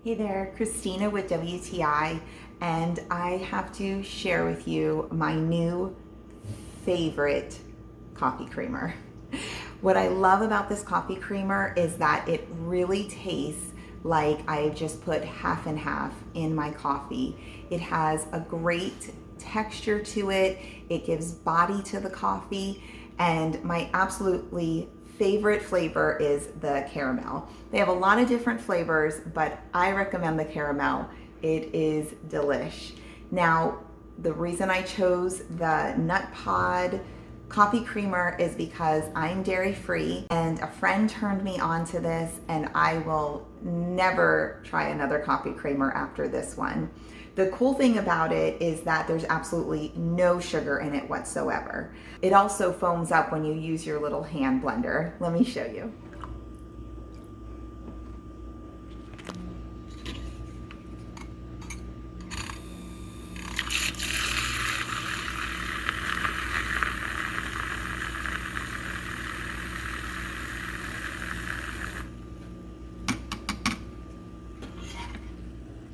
Hey there, Christina with WTI, and I have to share with you my new favorite coffee creamer. What I love about this coffee creamer is that it really tastes like I've just put half and half in my coffee. It has a great texture to it. It gives body to the coffee, and my absolutely favorite flavor is the caramel. They have a lot of different flavors, but I recommend the caramel. It is delish. Now, the reason I chose the nutpod coffee creamer is because I'm dairy free, and a friend turned me on to this, and I will never try another coffee creamer after this one. The cool thing about it is that there's absolutely no sugar in it whatsoever. It also foams up when you use your little hand blender. Let me show you.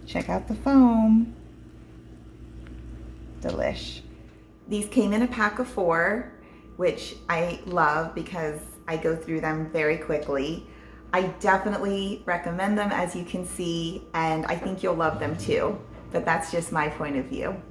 Check out the foam. Delish. These came in a pack of 4, which I love because I go through them very quickly. I definitely recommend them, as you can see, and I think you'll love them too, but that's just my point of view.